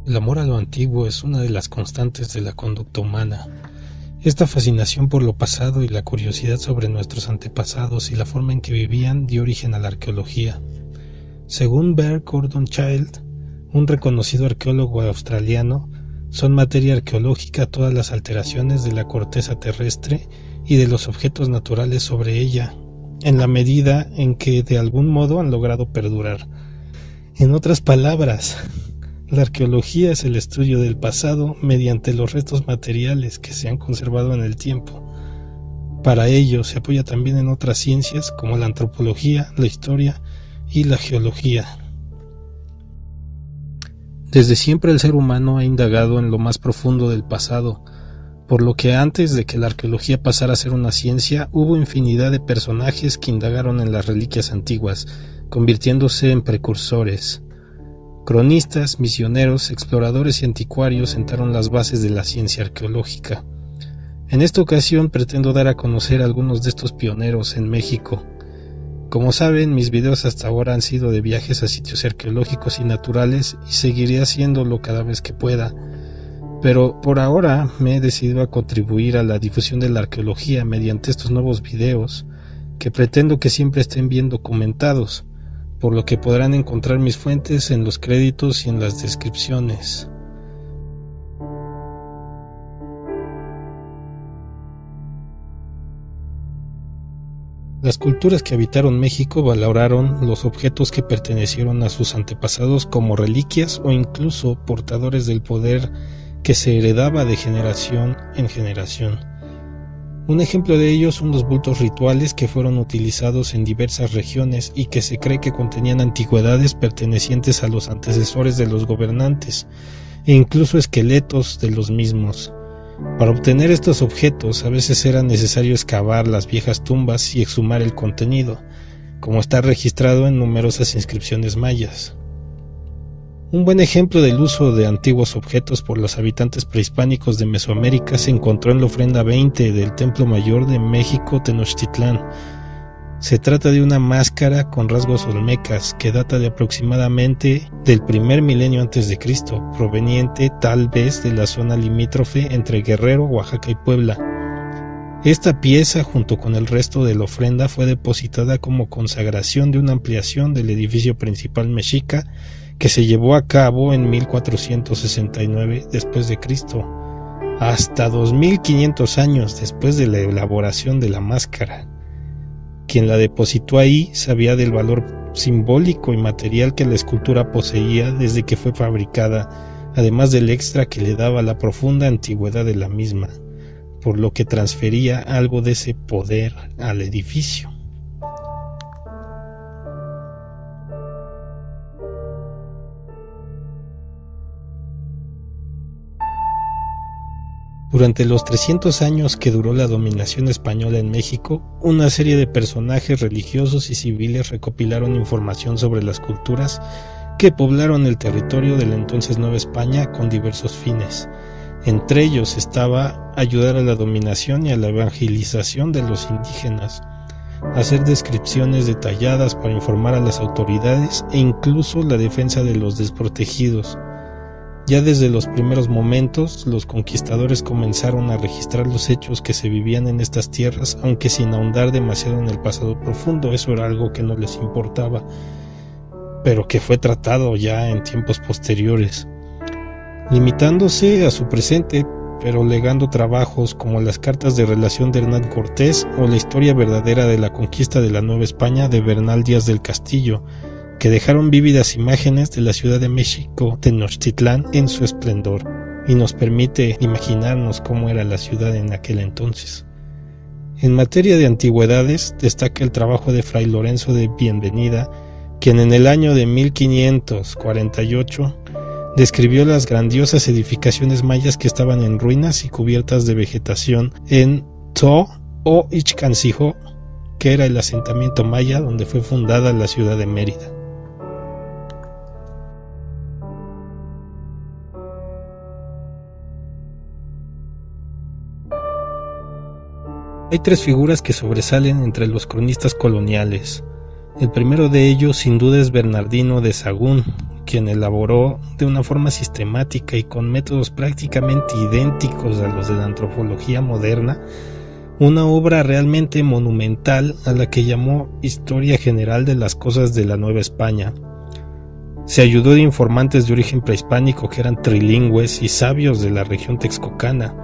El amor a lo antiguo es una de las constantes de la conducta humana. Esta fascinación por lo pasado y la curiosidad sobre nuestros antepasados y la forma en que vivían dio origen a la arqueología. Según Bear Gordon Childe, un reconocido arqueólogo australiano, son materia arqueológica todas las alteraciones de la corteza terrestre y de los objetos naturales sobre ella, en la medida en que de algún modo han logrado perdurar. En otras palabras, la arqueología es el estudio del pasado mediante los restos materiales que se han conservado en el tiempo. Para ello se apoya también en otras ciencias como la antropología, la historia y la geología. Desde siempre el ser humano ha indagado en lo más profundo del pasado, por lo que antes de que la arqueología pasara a ser una ciencia, hubo infinidad de personajes que indagaron en las reliquias antiguas, convirtiéndose en precursores. Cronistas, misioneros, exploradores y anticuarios sentaron las bases de la ciencia arqueológica. En esta ocasión pretendo dar a conocer a algunos de estos pioneros en México. Como saben, mis videos hasta ahora han sido de viajes a sitios arqueológicos y naturales y seguiré haciéndolo cada vez que pueda. Pero por ahora me he decidido a contribuir a la difusión de la arqueología mediante estos nuevos videos que pretendo que siempre estén bien documentados, por lo que podrán encontrar mis fuentes en los créditos y en las descripciones. Las culturas que habitaron México valoraron los objetos que pertenecieron a sus antepasados como reliquias o incluso portadores del poder que se heredaba de generación en generación. Un ejemplo de ello son los bultos rituales que fueron utilizados en diversas regiones y que se cree que contenían antigüedades pertenecientes a los antecesores de los gobernantes, e incluso esqueletos de los mismos. Para obtener estos objetos a veces era necesario excavar las viejas tumbas y exhumar el contenido, como está registrado en numerosas inscripciones mayas. Un buen ejemplo del uso de antiguos objetos por los habitantes prehispánicos de Mesoamérica se encontró en la ofrenda 20 del Templo Mayor de México Tenochtitlán. Se trata de una máscara con rasgos olmecas que data de aproximadamente del primer milenio antes de Cristo, proveniente tal vez de la zona limítrofe entre Guerrero, Oaxaca y Puebla. Esta pieza, junto con el resto de la ofrenda, fue depositada como consagración de una ampliación del edificio principal mexica que se llevó a cabo en 1469 después de Cristo, hasta 2500 años después de la elaboración de la máscara. Quien la depositó ahí sabía del valor simbólico y material que la escultura poseía desde que fue fabricada, además del extra que le daba la profunda antigüedad de la misma, por lo que transfería algo de ese poder al edificio. Durante los 300 años que duró la dominación española en México, una serie de personajes religiosos y civiles recopilaron información sobre las culturas que poblaron el territorio de la entonces Nueva España con diversos fines. Entre ellos estaba ayudar a la dominación y a la evangelización de los indígenas, hacer descripciones detalladas para informar a las autoridades e incluso la defensa de los desprotegidos. Ya desde los primeros momentos, los conquistadores comenzaron a registrar los hechos que se vivían en estas tierras, aunque sin ahondar demasiado en el pasado profundo. Eso era algo que no les importaba, pero que fue tratado ya en tiempos posteriores, limitándose a su presente, pero legando trabajos como las cartas de relación de Hernán Cortés o la historia verdadera de la conquista de la Nueva España de Bernal Díaz del Castillo, que dejaron vívidas imágenes de la Ciudad de México Tenochtitlán en su esplendor, y nos permite imaginarnos cómo era la ciudad en aquel entonces. En materia de antigüedades, destaca el trabajo de Fray Lorenzo de Bienvenida, quien en el año de 1548 describió las grandiosas edificaciones mayas que estaban en ruinas y cubiertas de vegetación en Tzo o Ixcancihó, que era el asentamiento maya donde fue fundada la ciudad de Mérida. Hay tres figuras que sobresalen entre los cronistas coloniales. El primero de ellos sin duda es Bernardino de Sahagún, quien elaboró de una forma sistemática y con métodos prácticamente idénticos a los de la antropología moderna, una obra realmente monumental a la que llamó Historia General de las Cosas de la Nueva España. Se ayudó de informantes de origen prehispánico que eran trilingües y sabios de la región texcocana,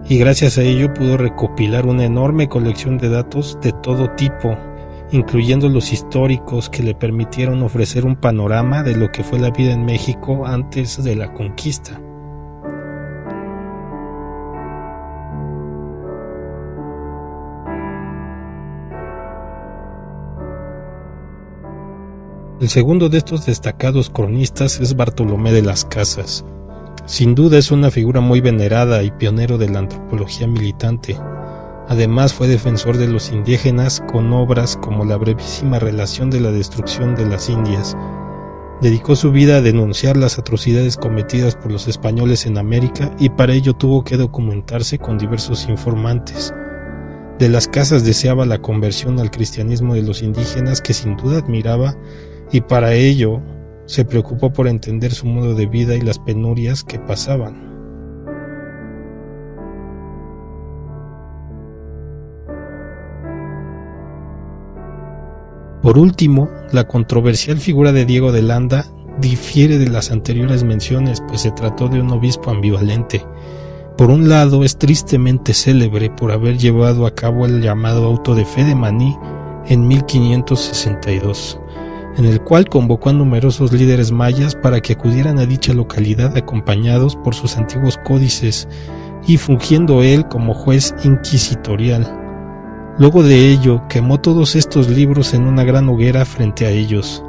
y gracias a ello pudo recopilar una enorme colección de datos de todo tipo, incluyendo los históricos que le permitieron ofrecer un panorama de lo que fue la vida en México antes de la conquista. El segundo de estos destacados cronistas es Bartolomé de las Casas. Sin duda es una figura muy venerada y pionero de la antropología militante. Además fue defensor de los indígenas con obras como La brevísima relación de la destrucción de las Indias. Dedicó su vida a denunciar las atrocidades cometidas por los españoles en América y para ello tuvo que documentarse con diversos informantes. De las Casas deseaba la conversión al cristianismo de los indígenas que sin duda admiraba y para ello se preocupó por entender su modo de vida y las penurias que pasaban. Por último, la controversial figura de Diego de Landa difiere de las anteriores menciones, pues se trató de un obispo ambivalente. Por un lado, es tristemente célebre por haber llevado a cabo el llamado auto de fe de Maní en 1562, en el cual convocó a numerosos líderes mayas para que acudieran a dicha localidad acompañados por sus antiguos códices y fungiendo él como juez inquisitorial. Luego de ello, quemó todos estos libros en una gran hoguera frente a ellos.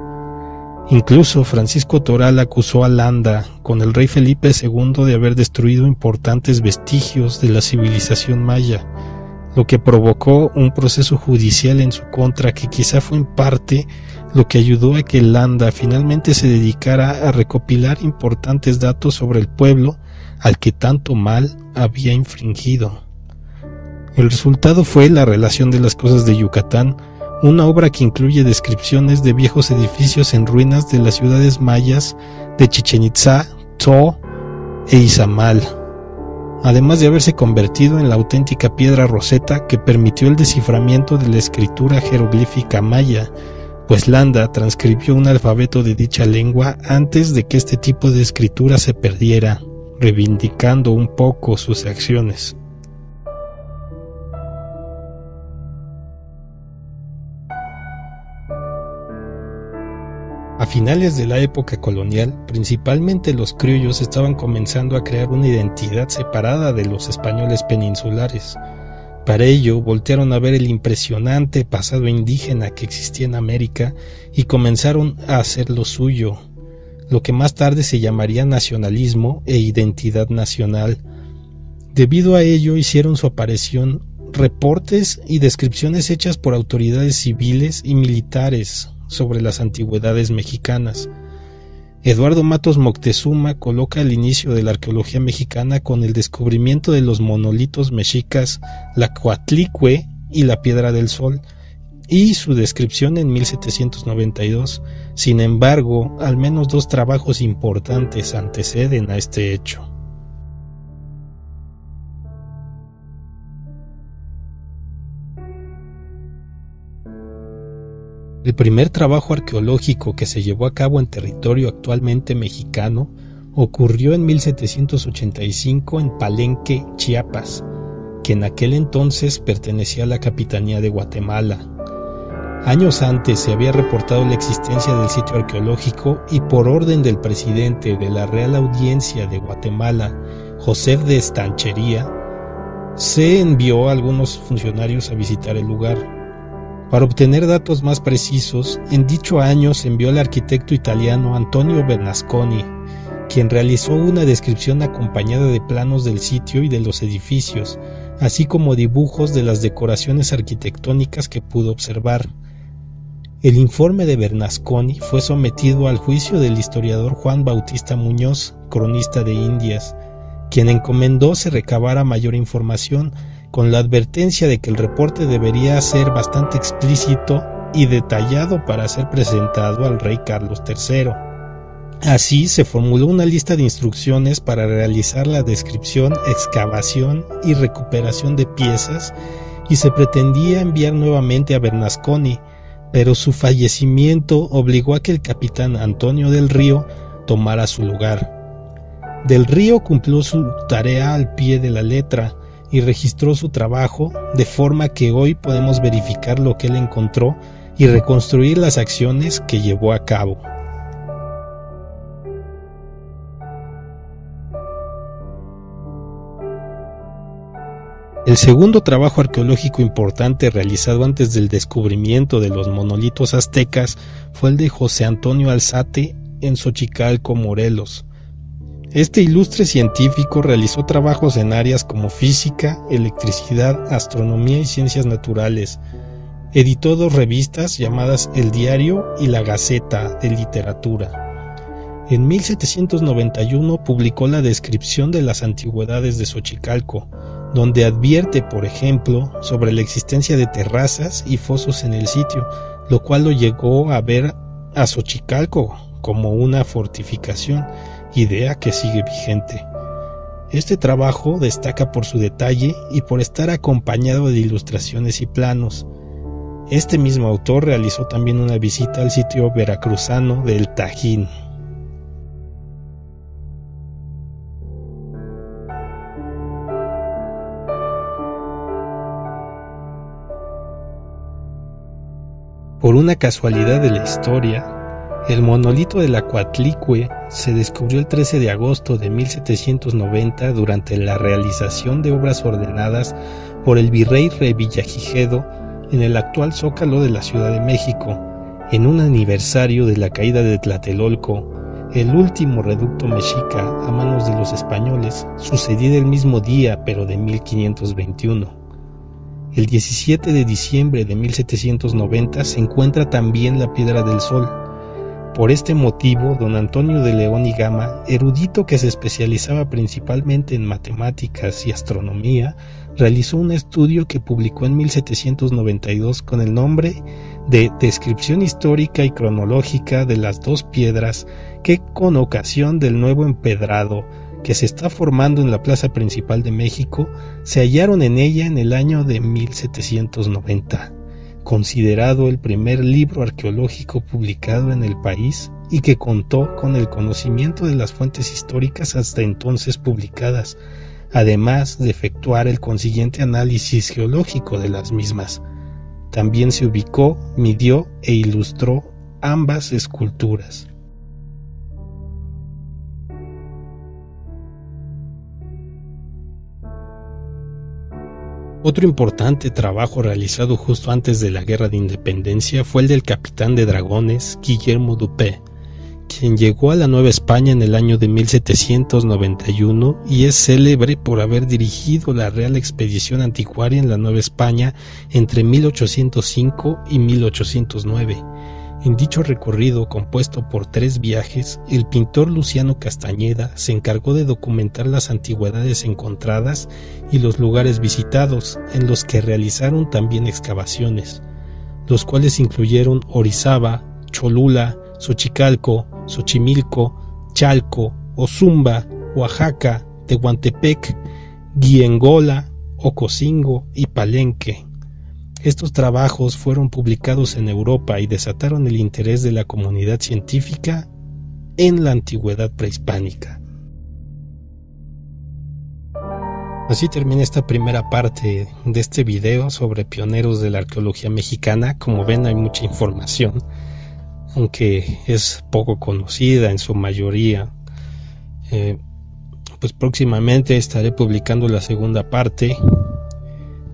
Incluso Francisco Toral acusó a Landa con el rey Felipe II de haber destruido importantes vestigios de la civilización maya, lo que provocó un proceso judicial en su contra que quizá fue en parte lo que ayudó a que Landa finalmente se dedicara a recopilar importantes datos sobre el pueblo al que tanto mal había infringido. El resultado fue La relación de las cosas de Yucatán, una obra que incluye descripciones de viejos edificios en ruinas de las ciudades mayas de Chichén Itzá, Tzo e Izamal, además de haberse convertido en la auténtica piedra roseta que permitió el desciframiento de la escritura jeroglífica maya, pues Landa transcribió un alfabeto de dicha lengua antes de que este tipo de escritura se perdiera, reivindicando un poco sus acciones. A finales de la época colonial, principalmente los criollos estaban comenzando a crear una identidad separada de los españoles peninsulares. Para ello, voltearon a ver el impresionante pasado indígena que existía en América y comenzaron a hacer lo suyo, lo que más tarde se llamaría nacionalismo e identidad nacional. Debido a ello, hicieron su aparición reportes y descripciones hechas por autoridades civiles y militares sobre las antigüedades mexicanas. Eduardo Matos Moctezuma coloca el inicio de la arqueología mexicana con el descubrimiento de los monolitos mexicas la Coatlicue y la Piedra del Sol, y su descripción en 1792. Sin embargo, al menos dos trabajos importantes anteceden a este hecho. El primer trabajo arqueológico que se llevó a cabo en territorio actualmente mexicano ocurrió en 1785 en Palenque, Chiapas, que en aquel entonces pertenecía a la Capitanía de Guatemala. Años antes se había reportado la existencia del sitio arqueológico y por orden del presidente de la Real Audiencia de Guatemala, José de Estanchería, se envió a algunos funcionarios a visitar el lugar. Para obtener datos más precisos, en dicho año se envió al arquitecto italiano Antonio Bernasconi, quien realizó una descripción acompañada de planos del sitio y de los edificios, así como dibujos de las decoraciones arquitectónicas que pudo observar. El informe de Bernasconi fue sometido al juicio del historiador Juan Bautista Muñoz, cronista de Indias, quien encomendó se recabara mayor información, con la advertencia de que el reporte debería ser bastante explícito y detallado para ser presentado al rey Carlos III. Así se formuló una lista de instrucciones para realizar la descripción, excavación y recuperación de piezas, y se pretendía enviar nuevamente a Bernasconi, pero su fallecimiento obligó a que el capitán Antonio del Río tomara su lugar. Del Río cumplió su tarea al pie de la letra y registró su trabajo, de forma que hoy podemos verificar lo que él encontró y reconstruir las acciones que llevó a cabo. El segundo trabajo arqueológico importante realizado antes del descubrimiento de los monolitos aztecas fue el de José Antonio Alzate en Xochicalco, Morelos. Este ilustre científico realizó trabajos en áreas como física, electricidad, astronomía y ciencias naturales. Editó 2 revistas llamadas El Diario y La Gaceta de Literatura. En 1791 publicó la descripción de las antigüedades de Xochicalco, donde advierte, por ejemplo, sobre la existencia de terrazas y fosos en el sitio, lo cual lo llegó a ver a Xochicalco como una fortificación, idea que sigue vigente. Este trabajo destaca por su detalle y por estar acompañado de ilustraciones y planos. Este mismo autor realizó también una visita al sitio veracruzano del Tajín. Por una casualidad de la historia, el monolito de la Coatlicue se descubrió el 13 de agosto de 1790 durante la realización de obras ordenadas por el virrey Revillagigedo en el actual Zócalo de la Ciudad de México, en un aniversario de la caída de Tlatelolco, el último reducto mexica a manos de los españoles, sucedida el mismo día pero de 1521. El 17 de diciembre de 1790 se encuentra también la Piedra del Sol. Por este motivo, don Antonio de León y Gama, erudito que se especializaba principalmente en matemáticas y astronomía, realizó un estudio que publicó en 1792 con el nombre de Descripción histórica y cronológica de las 2 piedras que, con ocasión del nuevo empedrado que se está formando en la plaza principal de México, se hallaron en ella en el año de 1790, considerado el primer libro arqueológico publicado en el país y que contó con el conocimiento de las fuentes históricas hasta entonces publicadas, además de efectuar el consiguiente análisis geológico de las mismas. También se ubicó, midió e ilustró ambas esculturas. Otro importante trabajo realizado justo antes de la Guerra de Independencia fue el del capitán de dragones Guillermo Dupé, quien llegó a la Nueva España en el año de 1791 y es célebre por haber dirigido la Real Expedición Anticuaria en la Nueva España entre 1805 y 1809. En dicho recorrido, compuesto por 3 viajes, el pintor Luciano Castañeda se encargó de documentar las antigüedades encontradas y los lugares visitados, en los que realizaron también excavaciones, los cuales incluyeron Orizaba, Cholula, Xochicalco, Xochimilco, Chalco, Ozumba, Oaxaca, Tehuantepec, Guiengola, Ocosingo y Palenque. Estos trabajos fueron publicados en Europa y desataron el interés de la comunidad científica en la antigüedad prehispánica. Así termina esta primera parte de este video sobre pioneros de la arqueología mexicana. Como ven, hay mucha información, aunque es poco conocida en su mayoría. Pues próximamente estaré publicando la segunda parte.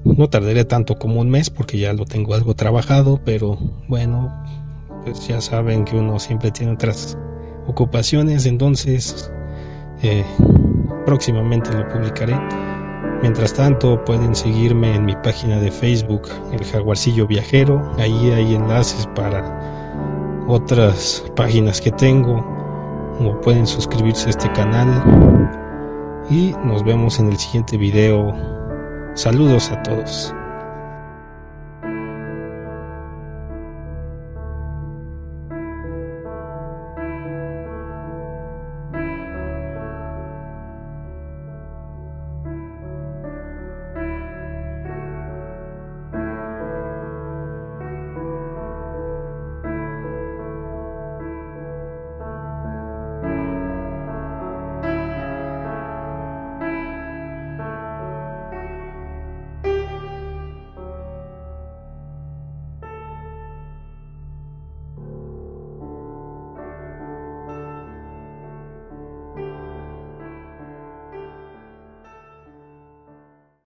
No tardaré tanto como un mes porque ya lo tengo algo trabajado, pero bueno, pues ya saben que uno siempre tiene otras ocupaciones, entonces próximamente lo publicaré. Mientras tanto, pueden seguirme en mi página de Facebook, El Jaguarcillo Viajero. Ahí hay enlaces para otras páginas que tengo, o pueden suscribirse a este canal. Y nos vemos en el siguiente video. Saludos a todos.